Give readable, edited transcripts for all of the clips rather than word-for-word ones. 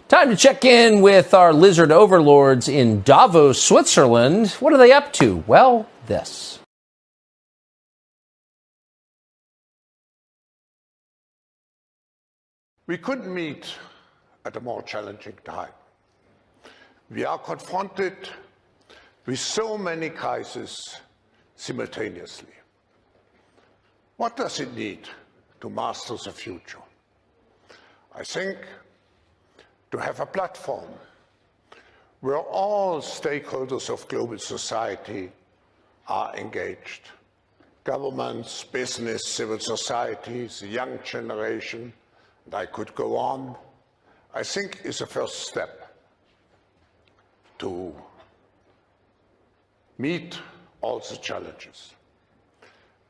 Time to check in with our lizard overlords in Davos, Switzerland. What are they up to? Well, this. We couldn't meet at a more challenging time. We are confronted with so many crises simultaneously. What does it need to master the future? I think to have a platform where all stakeholders of global society are engaged. Governments, business, civil society, the young generation, and I could go on, I think is a first step to meet all the challenges.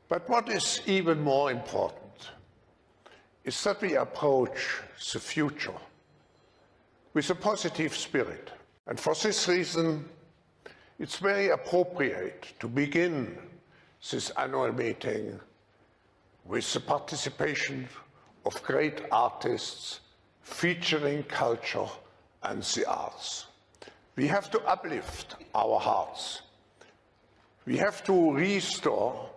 But what is even more important is that we approach the future with a positive spirit. And for this reason, it's very appropriate to begin this annual meeting with the participation of great artists featuring culture and the arts. We have to uplift our hearts. We have to restore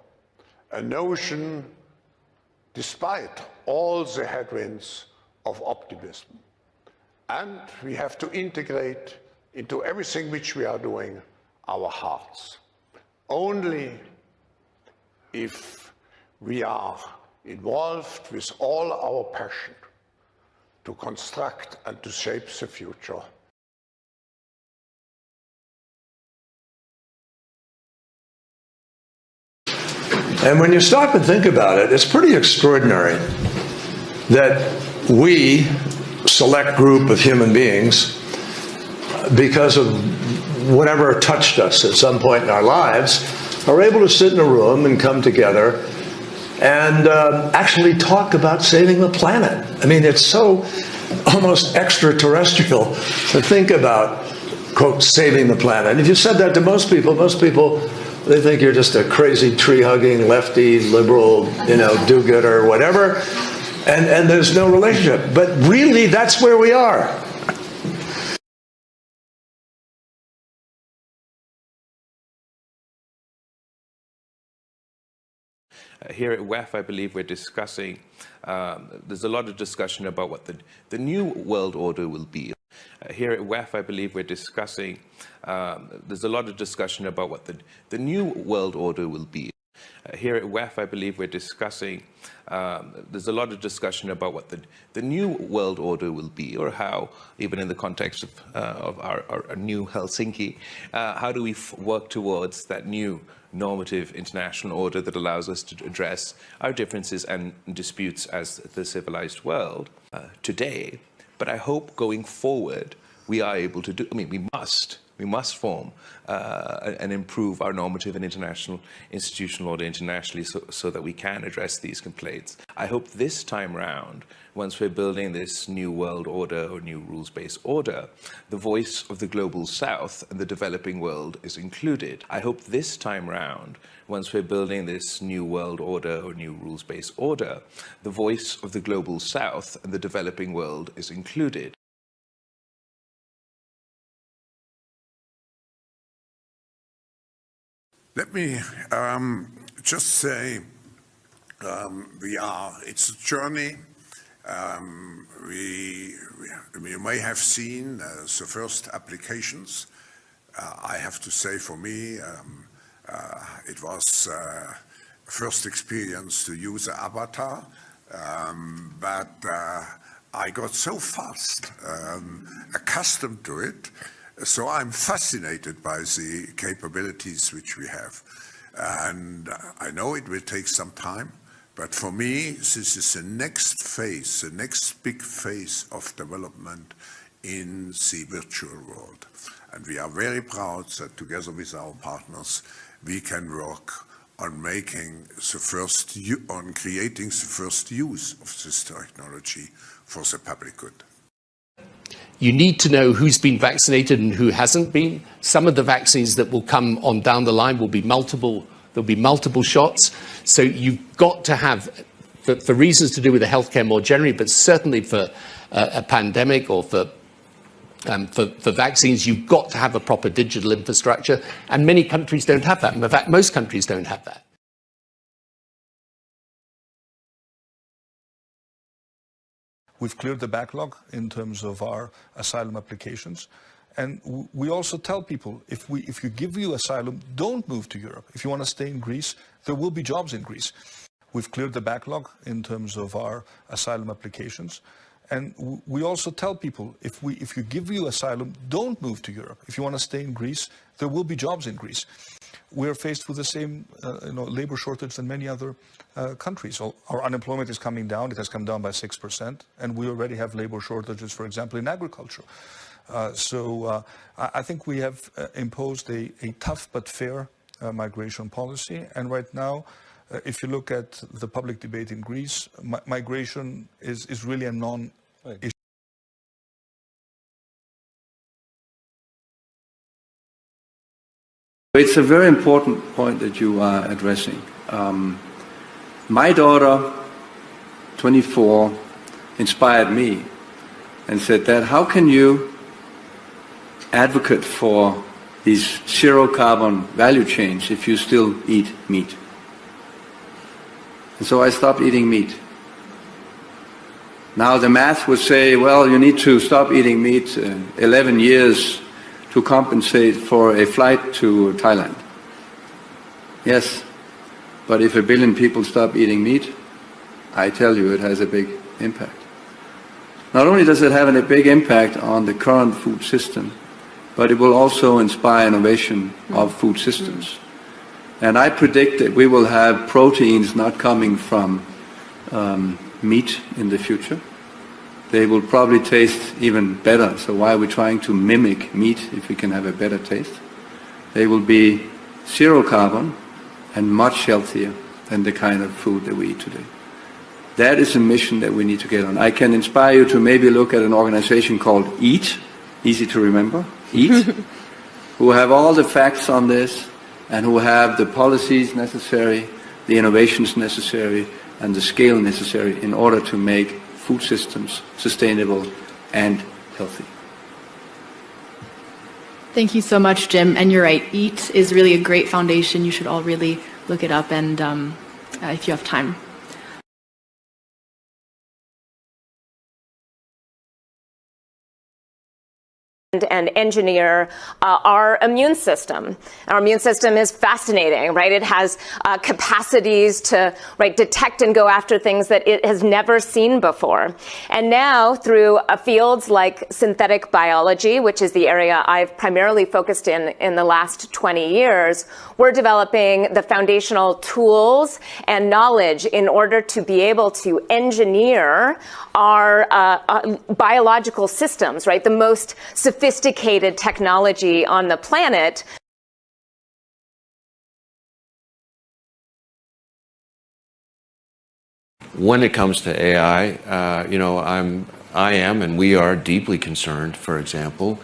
a notion, despite all the headwinds, of optimism. And we have to integrate into everything which we are doing our hearts. Only if we are involved with all our passion to construct and to shape the future. And when you stop and think about it, it's pretty extraordinary that we, select group of human beings, because of whatever touched us at some point in our lives, are able to sit in a room and come together and actually talk about saving the planet. I mean, it's so almost extraterrestrial to think about, quote, saving the planet. And if you said that to most people, they think you're just a crazy tree-hugging, lefty, liberal, do-gooder, whatever. And there's no relationship. But really, that's where we are. Here at WEF, I believe we're discussing, there's a lot of discussion about what the new world order will be. Here at WEF, I believe we're discussing, there's a lot of discussion about what the new world order will be. Here at WEF, I believe we're discussing, there's a lot of discussion about what the new world order will be, or how, even in the context of our new Helsinki, how do we work towards that new normative international order that allows us to address our differences and disputes as the civilized world today. But I hope going forward we are able to do, we must form and improve our normative and international institutional order internationally so that we can address these complaints. I hope this time round, once we're building this new world order or new rules-based order, the voice of the global south and the developing world is included. I hope this time round, once we're building this new world order or new rules-based order, the voice of the global south and the developing world is included. Let me just say, it's a journey. You may have seen the first applications. I have to say, for me, it was first experience to use an avatar, but I got so fast accustomed to it. So I'm fascinated by the capabilities which we have. And I know it will take some time, but for me, this is the next phase, the next big phase of development in the virtual world. And we are very proud that together with our partners, we can work on creating the first use of this technology for the public good. You need to know who's been vaccinated and who hasn't been. Some of the vaccines that will come on down the line will be multiple. There'll be multiple shots. So you've got to have, for reasons to do with the healthcare more generally, but certainly for a pandemic or for For vaccines, you've got to have a proper digital infrastructure, and many countries don't have that. In fact, most countries don't have that. We've cleared the backlog in terms of our asylum applications. And we also tell people, if you give you asylum, don't move to Europe. If you want to stay in Greece, there will be jobs in Greece. We've cleared the backlog in terms of our asylum applications. And we also tell people, if you give you asylum, don't move to Europe. If you want to stay in Greece, there will be jobs in Greece. We're faced with the same labor shortage than many other countries. So our unemployment is coming down. It has come down by 6%. And we already have labor shortages, for example, in agriculture. So I think we have imposed a tough but fair migration policy. And right now, if you look at the public debate in Greece, migration is really a non-issue. It's a very important point that you are addressing. My daughter, 24, inspired me and said that how can you advocate for these zero carbon value chains if you still eat meat? And so I stopped eating meat. Now the math would say, well, you need to stop eating meat 11 years to compensate for a flight to Thailand. Yes, but if 1 billion people stop eating meat, I tell you it has a big impact. Not only does it have a big impact on the current food system, but it will also inspire innovation of food systems. And I predict that we will have proteins not coming from meat in the future. They will probably taste even better. So why are we trying to mimic meat if we can have a better taste? They will be zero carbon and much healthier than the kind of food that we eat today. That is a mission that we need to get on. I can inspire you to maybe look at an organization called EAT, easy to remember, EAT, who have all the facts on this and who have the policies necessary, the innovations necessary, and the scale necessary in order to make food systems sustainable and healthy. Thank you so much, Jim. And you're right, EAT is really a great foundation. You should all really look it up and if you have time. And engineer our immune system. Our immune system is fascinating, right? It has capacities to detect and go after things that it has never seen before. And now through fields like synthetic biology, which is the area I've primarily focused in the last 20 years, we're developing the foundational tools and knowledge in order to be able to engineer our biological systems, right? The most sophisticated technology on the planet. When it comes to AI, I am and we are deeply concerned, for example,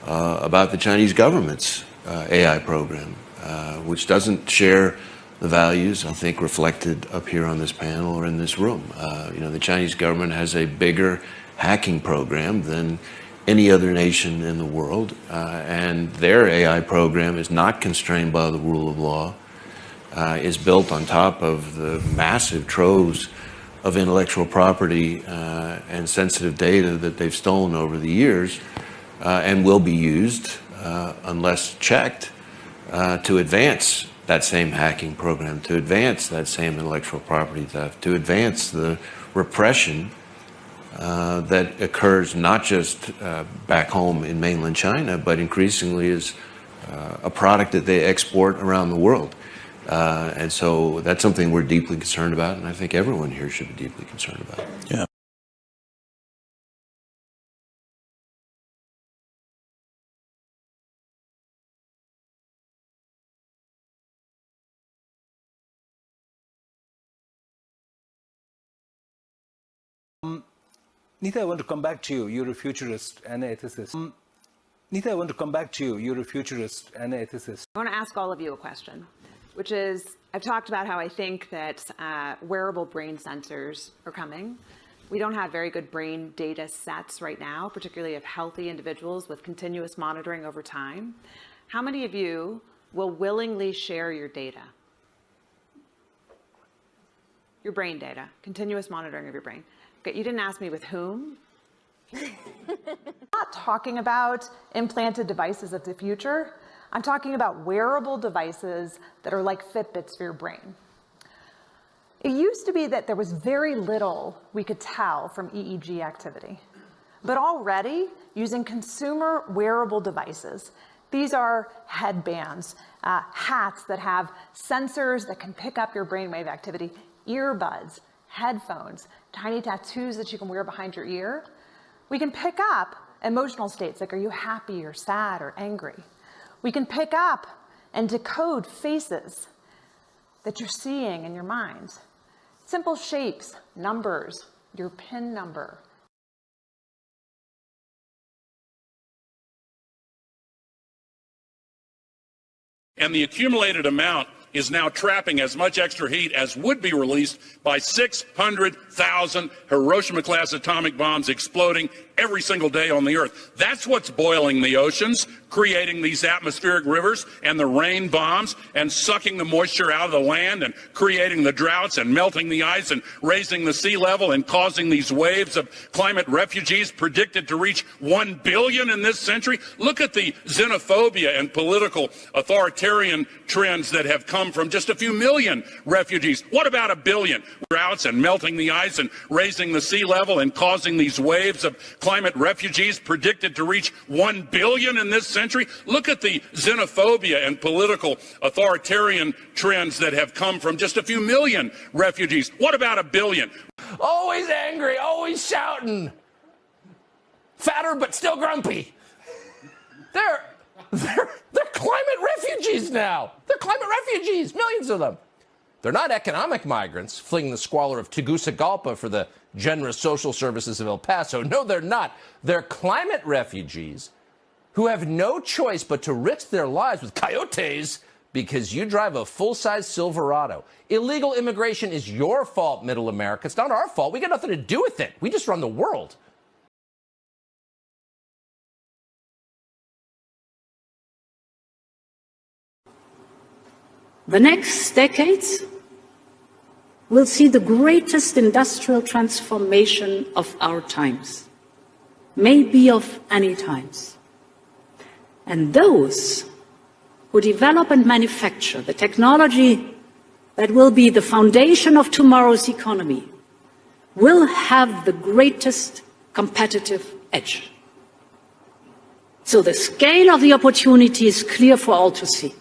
about the Chinese government's AI program, which doesn't share the values, I think, reflected up here on this panel or in this room. The Chinese government has a bigger hacking program than any other nation in the world, and their AI program is not constrained by the rule of law, is built on top of the massive troves of intellectual property and sensitive data that they've stolen over the years, and will be used, unless checked, to advance that same hacking program, to advance that same intellectual property theft, to advance the repression that occurs not just back home in mainland China, but increasingly is a product that they export around the world. And so that's something we're deeply concerned about, and I think everyone here should be deeply concerned about. Yeah. Nita, I want to come back to you. You're a futurist and an ethicist. Nita, I want to come back to you. You're a futurist and an ethicist. I want to ask all of you a question, which is, I've talked about how I think that wearable brain sensors are coming. We don't have very good brain data sets right now, particularly of healthy individuals with continuous monitoring over time. How many of you will willingly share your data? Your brain data, continuous monitoring of your brain. Okay, you didn't ask me with whom. I'm not talking about implanted devices of the future. I'm talking about wearable devices that are like Fitbits for your brain. It used to be that there was very little we could tell from EEG activity. But already, using consumer wearable devices, these are headbands, hats that have sensors that can pick up your brainwave activity, earbuds, headphones, tiny tattoos that you can wear behind your ear. We can pick up emotional states like, are you happy or sad or angry? We can pick up and decode faces that you're seeing in your mind. Simple shapes, numbers, your PIN number. And the accumulated amount is now trapping as much extra heat as would be released by 600,000 Hiroshima-class atomic bombs exploding every single day on the Earth. That's what's boiling the oceans, creating these atmospheric rivers and the rain bombs and sucking the moisture out of the land and creating the droughts and melting the ice and raising the sea level and causing these waves of climate refugees predicted to reach 1 billion in this century. Look at the xenophobia and political authoritarian trends that have come from just a few million refugees. What about 1 billion? Droughts and melting the ice and raising the sea level and causing these waves of climate refugees predicted to reach 1 billion in this century. Look at the xenophobia and political authoritarian trends that have come from just a few million refugees. What about 1 billion? Always angry, always shouting. Fatter but still grumpy. They're climate refugees now. They're climate refugees, millions of them. They're not economic migrants fleeing the squalor of Tegucigalpa for the generous social services of El Paso. No, they're not. They're climate refugees who have no choice but to risk their lives with coyotes because you drive a full-size Silverado. Illegal immigration is your fault, Middle America. It's not our fault. We got nothing to do with it. We just run the world. The next decades will see the greatest industrial transformation of our times, maybe of any times. And those who develop and manufacture the technology that will be the foundation of tomorrow's economy will have the greatest competitive edge. So the scale of the opportunity is clear for all to see.